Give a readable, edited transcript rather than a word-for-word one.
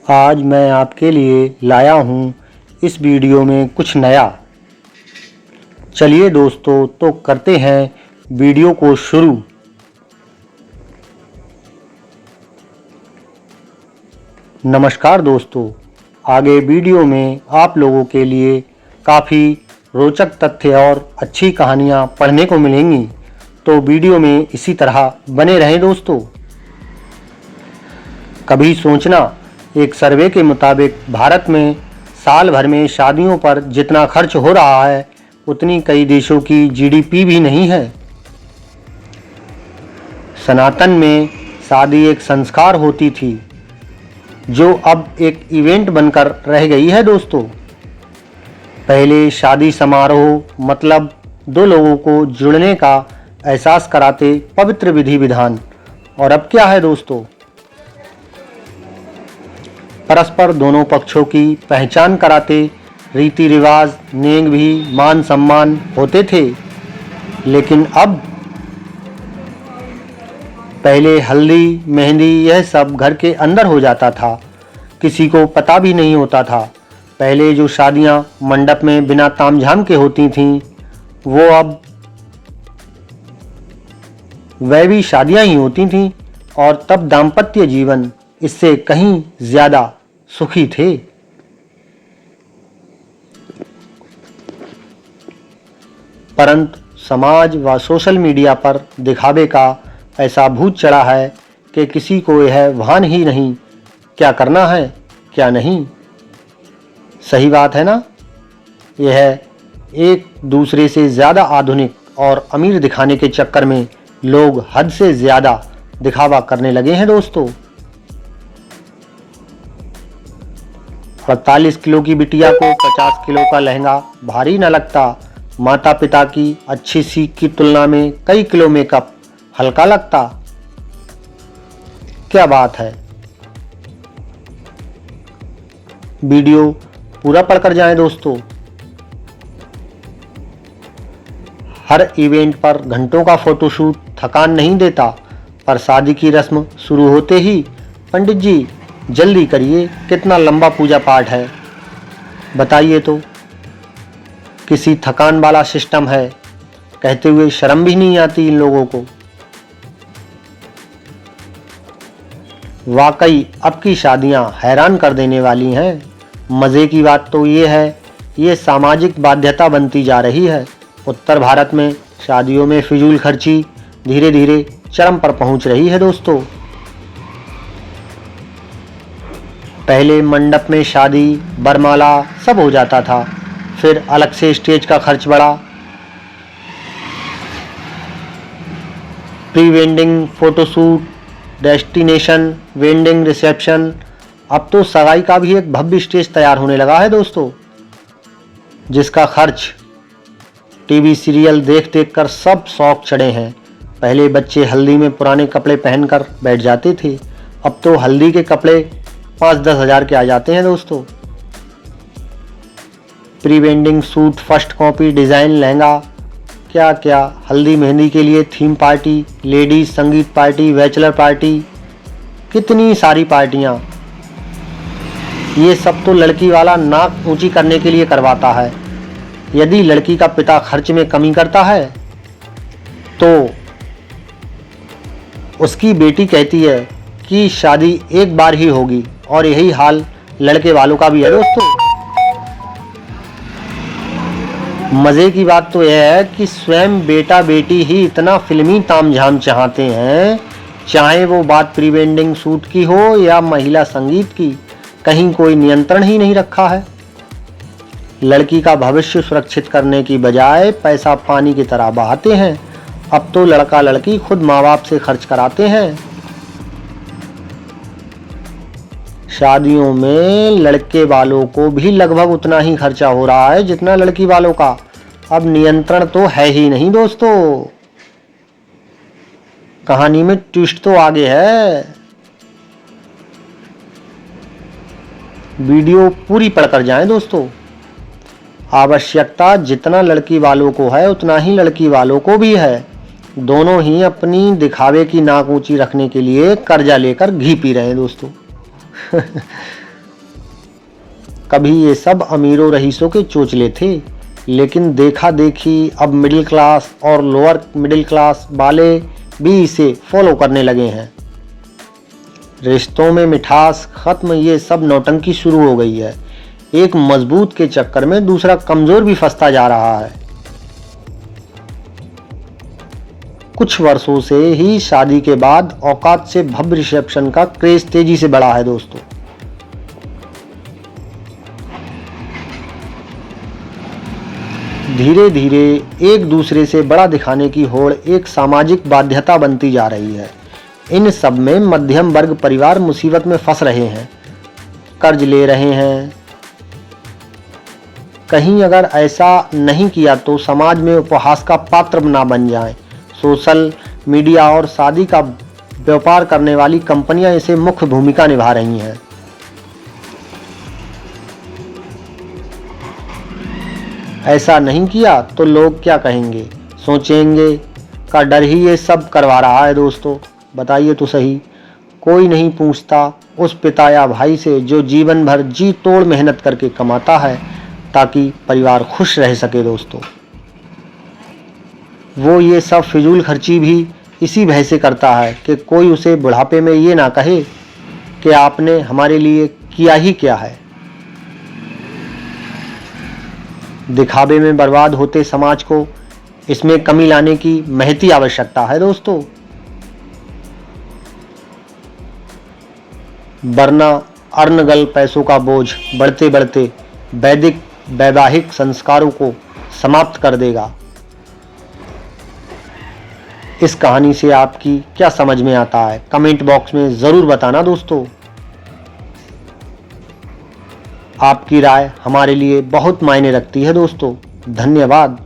आज मैं आपके लिए लाया हूँ इस वीडियो में कुछ नया। चलिए दोस्तों, तो करते हैं वीडियो को शुरू। नमस्कार दोस्तों, आगे वीडियो में आप लोगों के लिए काफ़ी रोचक तथ्य और अच्छी कहानियाँ पढ़ने को मिलेंगी, तो वीडियो में इसी तरह बने रहें दोस्तों। कभी सोचना, एक सर्वे के मुताबिक भारत में साल भर में शादियों पर जितना खर्च हो रहा है उतनी कई देशों की जीडीपी भी नहीं है। सनातन में शादी एक संस्कार होती थी जो अब एक इवेंट बनकर रह गई है दोस्तों। पहले शादी समारोह मतलब दो लोगों को जुड़ने का एहसास कराते पवित्र विधि विधान, और अब क्या है दोस्तों, परस्पर दोनों पक्षों की पहचान कराते रीति रिवाज, नेंग भी मान सम्मान होते थे। लेकिन अब पहले हल्दी मेहंदी यह सब घर के अंदर हो जाता था, किसी को पता भी नहीं होता था। पहले जो शादियां मंडप में बिना तामझाम के होती थीं वो अब वह भी शादियां ही होती थीं, और तब दाम्पत्य जीवन इससे कहीं ज्यादा सुखी थे। परंतु समाज व सोशल मीडिया पर दिखावे का ऐसा भूत चढ़ा है कि किसी को यह भान ही नहीं क्या करना है क्या नहीं। सही बात है ना। यह एक दूसरे से ज़्यादा आधुनिक और अमीर दिखाने के चक्कर में लोग हद से ज़्यादा दिखावा करने लगे हैं दोस्तों। 48 किलो की बिटिया को 50 किलो का लहंगा भारी न लगता। माता पिता की अच्छी सीख की तुलना में कई किलो मेकअप हल्का लगता। क्या बात है। वीडियो पूरा पढ़कर जाएं दोस्तों। हर इवेंट पर घंटों का फोटोशूट थकान नहीं देता, पर शादी की रस्म शुरू होते ही पंडित जी जल्दी करिए, कितना लंबा पूजा पाठ है बताइए तो। किसी थकान वाला सिस्टम है कहते हुए शर्म भी नहीं आती इन लोगों को। वाकई अब की शादियां हैरान कर देने वाली हैं। मज़े की बात तो ये है, ये सामाजिक बाध्यता बनती जा रही है। उत्तर भारत में शादियों में फिजूल खर्ची धीरे धीरे चरम पर पहुंच रही है दोस्तों। पहले मंडप में शादी, बरमाला सब हो जाता था, फिर अलग से स्टेज का खर्च बढ़ा। Pre wedding photoshoot, destination wedding reception, अब तो सगाई का भी एक भव्य स्टेज तैयार होने लगा है दोस्तों, जिसका खर्च टीवी सीरियल देख देख कर सब शौक चढ़े हैं। पहले बच्चे हल्दी में पुराने कपड़े पहनकर बैठ जाते थे, अब तो हल्दी के कपड़े 5-10 हज़ार के आ जाते हैं दोस्तों। Pre wedding suit, first copy design lehenga, क्या क्या, हल्दी मेहंदी के लिए थीम पार्टी, लेडीज संगीत पार्टी, बैचलर पार्टी, कितनी सारी पार्टियां। ये सब तो लड़की वाला नाक ऊंची करने के लिए करवाता है। यदि लड़की का पिता खर्च में कमी करता है तो उसकी बेटी कहती है कि शादी एक बार ही होगी, और यही हाल लड़के वालों का भी है दोस्तों। मज़े की बात तो यह है कि स्वयं बेटा बेटी ही इतना फिल्मी तामझाम चाहते हैं, चाहे वो बात प्री वेडिंग शूट की हो या महिला संगीत की, कहीं कोई नियंत्रण ही नहीं रखा है। लड़की का भविष्य सुरक्षित करने की बजाय पैसा पानी की तरह बहाते हैं। अब तो लड़का लड़की खुद माँ बाप से खर्च कराते हैं। शादियों में लड़के वालों को भी लगभग उतना ही खर्चा हो रहा है जितना लड़की वालों का। अब नियंत्रण तो है ही नहीं दोस्तों। कहानी में ट्विस्ट तो आगे है। वीडियो पूरी पढ़कर जाएं दोस्तों। आवश्यकता जितना लड़की वालों को है उतना ही लड़की वालों को भी है। दोनों ही अपनी दिखावे की नाक ऊंची रखने के लिए कर्जा लेकर घी पी रहे हैं दोस्तों। कभी ये सब अमीरों रईसों के चोचले थे, लेकिन देखा देखी अब मिडिल क्लास और लोअर मिडिल क्लास वाले भी इसे फॉलो करने लगे हैं। रिश्तों में मिठास खत्म, ये सब नौटंकी शुरू हो गई है। एक मजबूत के चक्कर में दूसरा कमजोर भी फंसता जा रहा है। कुछ वर्षों से ही शादी के बाद औकात से भव्य रिसेप्शन का क्रेज तेजी से बढ़ा है दोस्तों। धीरे धीरे एक दूसरे से बड़ा दिखाने की होड़ एक सामाजिक बाध्यता बनती जा रही है। इन सब में मध्यम वर्ग परिवार मुसीबत में फंस रहे हैं, कर्ज ले रहे हैं। कहीं अगर ऐसा नहीं किया तो समाज में उपहास का पात्र ना बन जाएं। सोशल मीडिया और शादी का व्यापार करने वाली कंपनियां इसे मुख्य भूमिका निभा रही हैं। ऐसा नहीं किया तो लोग क्या कहेंगे, सोचेंगे का डर ही ये सब करवा रहा है दोस्तों। बताइए तो सही। कोई नहीं पूछता उस पिता या भाई से जो जीवन भर जी तोड़ मेहनत करके कमाता है ताकि परिवार खुश रह सके दोस्तों। वो ये सब फिजूल खर्ची भी इसी भय से करता है कि कोई उसे बुढ़ापे में ये ना कहे कि आपने हमारे लिए किया ही क्या है। दिखावे में बर्बाद होते समाज को इसमें कमी लाने की महती आवश्यकता है दोस्तों, वरना अर्नगल पैसों का बोझ बढ़ते बढ़ते वैवाहिक संस्कारों को समाप्त कर देगा। इस कहानी से आपकी क्या समझ में आता है, कमेंट बॉक्स में ज़रूर बताना दोस्तों। आपकी राय हमारे लिए बहुत मायने रखती है दोस्तों। धन्यवाद।